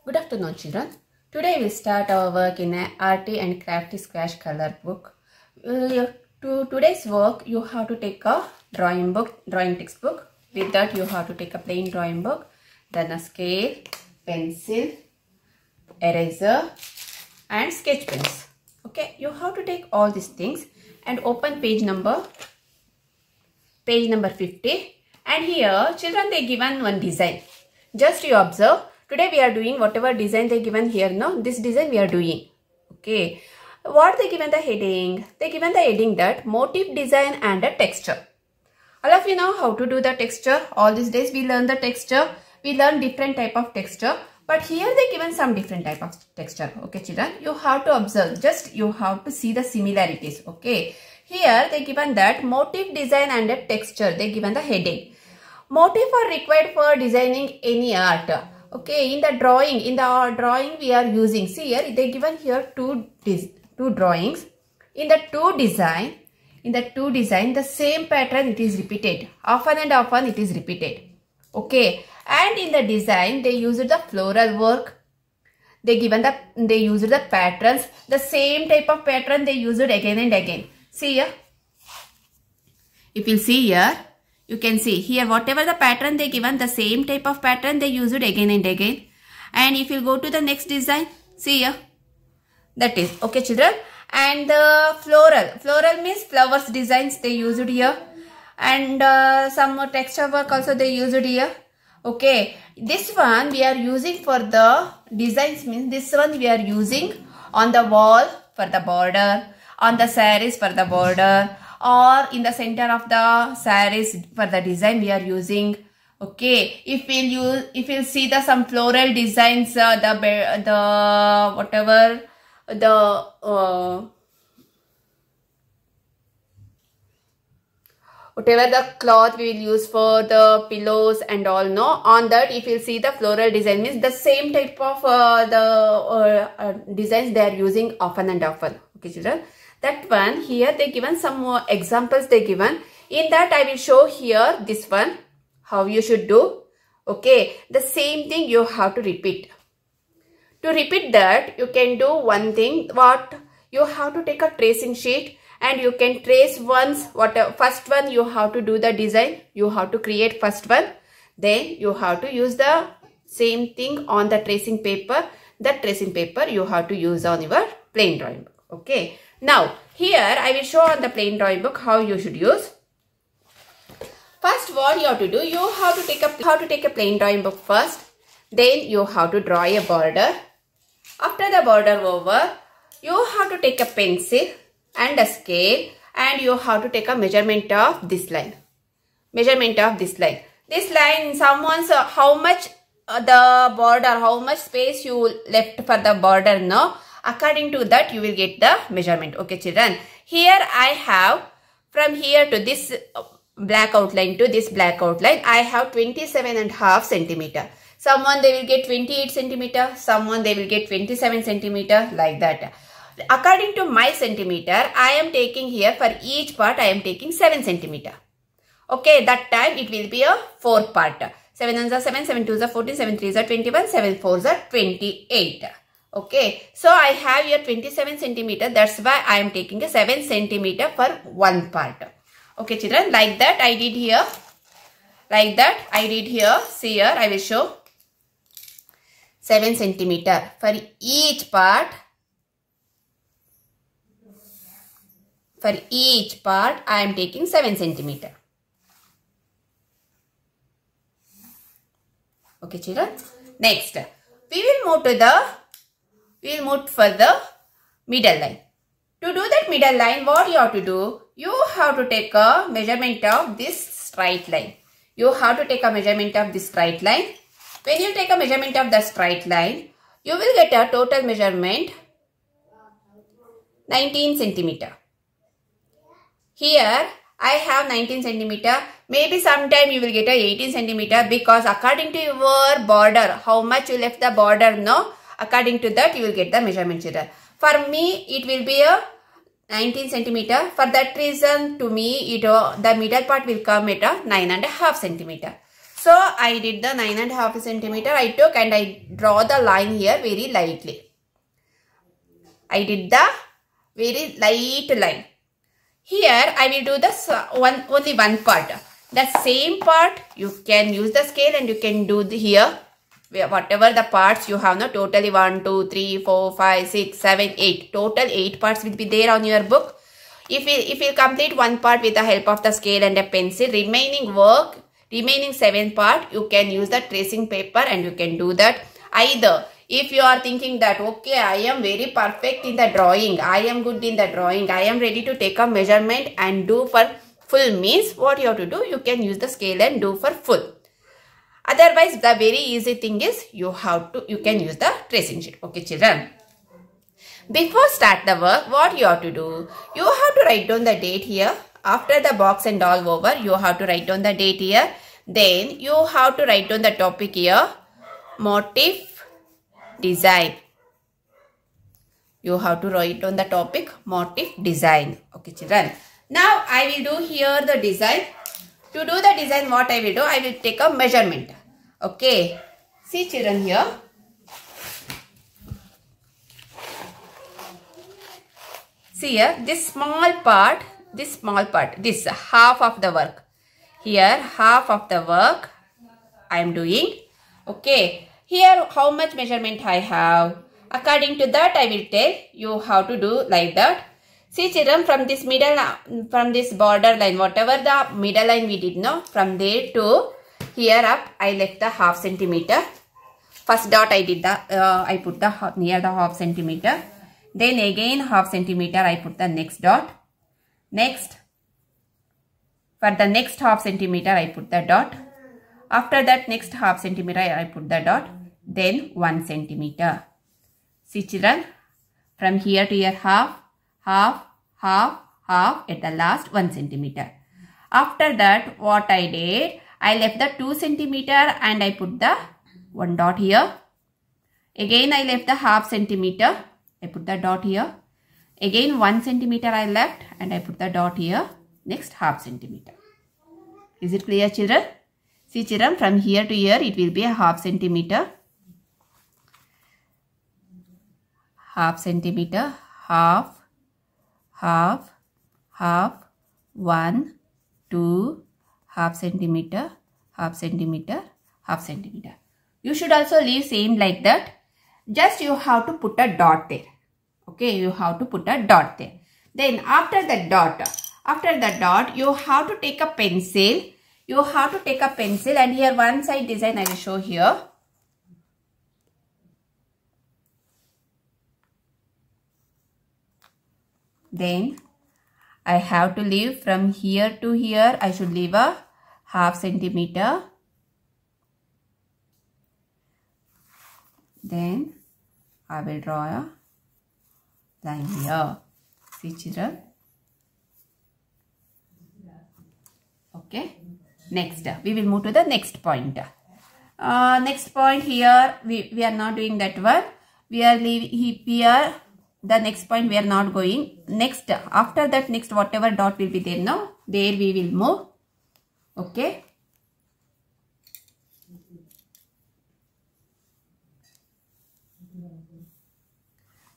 Good afternoon, children. Today we start our work in a Arty and Crafty Squash color book. To today's work, you have to take a drawing textbook. With that, you have to take a plain drawing book, then a scale, pencil, eraser, and sketch pens. Okay, you have to take all these things and open page number 50. And here, children, they given one design. Just you observe. Today we are doing whatever design they given here. No, this design we are doing. Okay. What they given the heading? They given the heading that motif design and a texture. All of you know how to do the texture. All these days we learn the texture. We learn different type of texture. But here they given some different type of texture. Okay, children. You have to observe. Just you have to see the similarities. Okay. Here they given that motif design and a texture. They given the heading. Motif are required for designing any art. Okay, in the drawing we are using. See here, they given here two drawings. In the two design, the same pattern it is repeated. Often and often it is repeated. Okay, and in the design they used the floral work. They used the patterns. The same type of pattern they used again and again. See here. If you see here, you can see here whatever the pattern they given, the same type of pattern they used again and again. And if you go to the next design, see here, that is okay, children. And the floral means flowers designs they used here, and some more texture work also they used here. Okay, this one we are using for the designs, means this one we are using on the wall for the border, on the sarees for the border, or in the center of the sarees for the design we are using. Okay, if we'll see the some floral designs, whatever the cloth we will use for the pillows and all, no, on that if you see the floral design, means the same type of designs they are using often and often. Okay, children. That one here they given some more examples they given. In that I will show here this one how you should do. Okay, the same thing you have to repeat. To repeat that, you can do one thing. What you have to take a tracing sheet and you can trace once. First one you have to do the design. You have to create first one. Then you have to use the same thing on the tracing paper. That tracing paper you have to use on your plain drawing book. Okay. Now, here I will show on the plain drawing book how you should use. First, what you have to do, you have to take a plain drawing book first. Then you have to draw a border. After the border over, you have to take a pencil and a scale, and you have to take a measurement of this line. This line, someone's how much the border, how much space you left for the border, no? According to that, you will get the measurement. Okay, children. Here I have, from here to this black outline to this black outline, I have 27.5 centimeter. Someone they will get 28 centimeter. Someone they will get 27 centimeter, like that. According to my centimeter, I am taking here for each part, I am taking 7 centimeter. Okay, that time it will be a 4 part. 7 ones are 7, 7 twos are 14, 7 threes are 21, 7 fours are 28. Okay, so I have here 27 centimeter. That's why I am taking a 7 centimeter for one part. Okay, children, like that I did here. See here, I will show 7 centimeter for each part. For each part, I am taking 7 centimeter. Okay, children. Next, we will move for the middle line. To do that middle line, what you have to do? You have to take a measurement of this straight line. When you take a measurement of the straight line, you will get a total measurement 19 centimeter. Here I have 19 centimeter. Maybe sometime you will get a 18 centimeter, because according to your border, how much you left the border, no? According to that, you will get the measurement, children. For me, it will be a 19 centimeter. For that reason, to me, the middle part will come at a 9.5 centimeter. So I did the 9.5 centimeter I took, and I draw the line here very lightly. I did the very light line. Here I will do this only one part. The same part you can use the scale, and you can do here whatever the parts you have. No, totally 1, 2, 3, 4, 5, 6, 7, 8. Total 8 parts will be there on your book. If you complete one part with the help of the scale and a pencil, remaining 7 part, you can use the tracing paper, and you can do that. Either if you are thinking that, okay, I am very perfect in the drawing, I am good in the drawing, I am ready to take a measurement and do for full, means what you have to do, you can use the scale and do for full. Otherwise, the very easy thing is you can use the tracing sheet. Okay, children. Before start the work, what you have to do? You have to write down the date here. After the box and all over, you have to write down the date here. Then you have to write down the topic here. Motif design. You have to write down the topic motif design. Okay, children. Now I will do here the design. To do the design, what I will do? I will take a measurement. Okay. See, children, here. See here, this half of the work. Here, half of the work I am doing. Okay. Here, how much measurement I have? According to that, I will tell you how to do like that. See, children, from this border line, whatever the middle line we did, no, from there to here up, I left the half centimeter. First dot I did I put the near the half centimeter. Then again half centimeter I put the next dot. Next, for the next half centimeter I put the dot. After that, next half centimeter I put the dot. Then 1 centimeter. See, children, from here to here half, at the last 1 centimeter. After that, what I did, I left the 2 centimeter and I put the 1 dot here. Again I left the half centimeter. I put the dot here. Again 1 centimeter I left and I put the dot here. Next half centimeter. Is it clear, children? See, children, from here to here it will be a half centimeter. Half centimeter, half, 1, 2, half centimeter, half centimeter, half centimeter. You should also leave same like that. Just you have to put a dot there. Okay, you have to put a dot there. Then after the dot, you have to take a pencil. You have to take a pencil, and here one side design I will show here. Then I have to leave from here to here. I should leave a half centimeter. Then I will draw a line here. See, children? Okay. Next, we will move to the next point. Next point here, we are not doing that one. We are leaving here. The next point we are not going. Next, after that, next whatever dot will be there now, there we will move. Okay.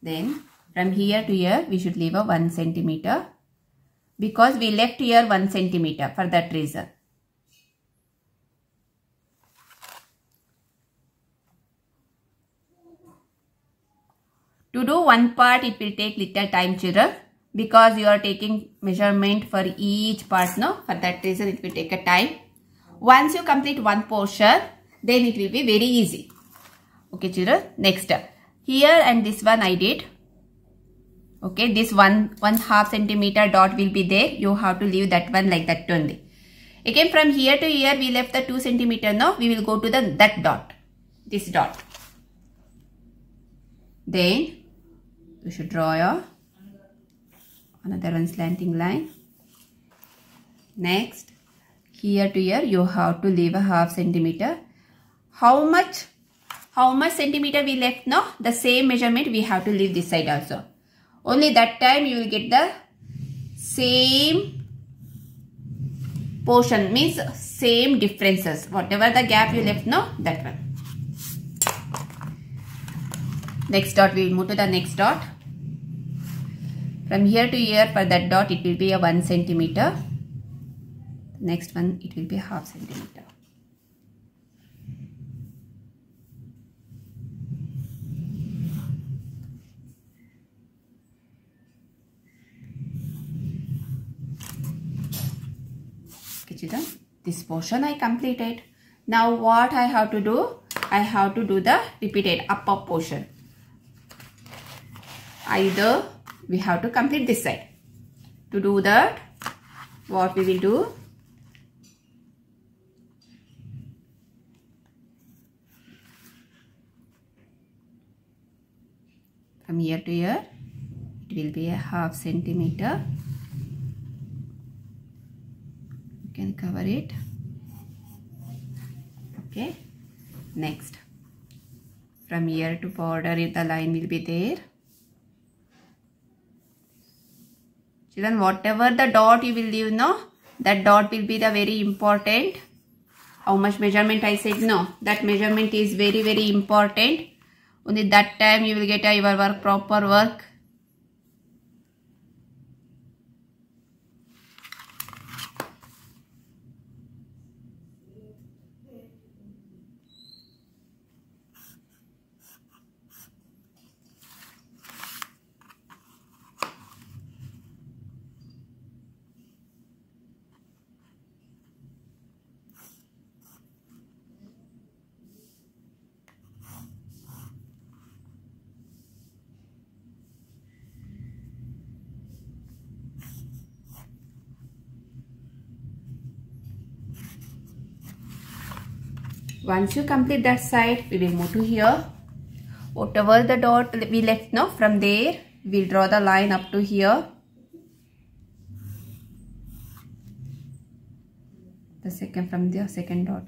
Then from here to here we should leave a 1 centimeter, because we left here 1 centimeter for that reason. To do one part, it will take little time, children, because you are taking measurement for each part, no? For that reason, it will take a time. Once you complete one portion, then it will be very easy. Okay, children. Next, here and this one I did. Okay, this one half centimeter dot will be there. You have to leave that one like that only. Again, from here to here, we left the 2 centimeter. Now we will go to that dot, this dot. Then you should draw another one slanting line. Next, here to here you have to leave a half centimeter. How much centimeter we left now? The same measurement we have to leave this side also. Only that time you will get the same portion means same differences. Whatever the gap you left now, that one. Next dot, we will move to the next dot. From here to here, for that dot it will be a 1 centimeter. Next one it will be half centimeter. Okay children, this portion I completed. Now what I have to do? I have to do the repeated upper portion. Either we have to complete this side. To do that, what we will do? From here to here, it will be a half centimeter. You can cover it. Okay. Next, from here to border, the line will be there. Children, whatever the dot you will leave, no, that dot will be the very important. How much measurement I said, no, that measurement is very, very important. Only that time you will get your work, proper work. Once you complete that side, we will move to here. Whatever the dot we left now, from there, we will draw the line up to here. The second, from the second dot.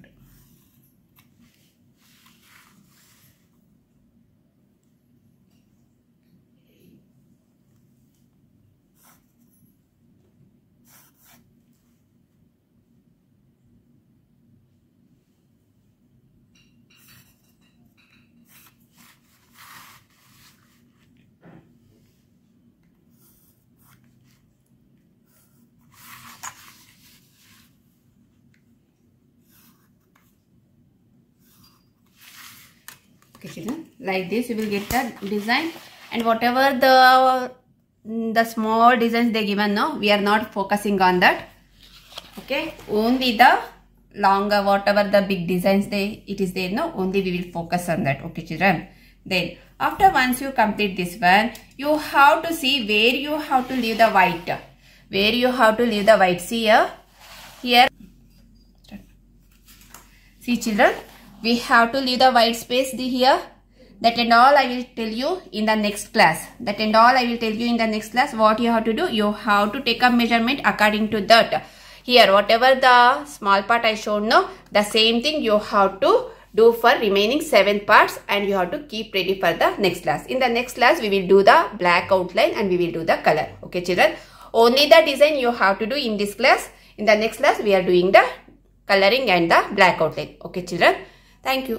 Okay children, like this you will get the design, and whatever the small designs they given now, we are not focusing on that. Okay, only the longer, whatever the big designs it is there now, only we will focus on that. Okay children, then after once you complete this one, you have to see where you have to leave the white. Where you have to leave the white. See here. See children, we have to leave the white space here. That and all I will tell you in the next class. That and all I will tell you in the next class. What you have to do, you have to take a measurement according to that. Here, whatever the small part I showed now, the same thing you have to do for remaining 7 parts, and you have to keep ready for the next class. In the next class, we will do the black outline and we will do the color. Okay children, only the design you have to do in this class. In the next class, we are doing the coloring and the black outline. Okay children, thank you.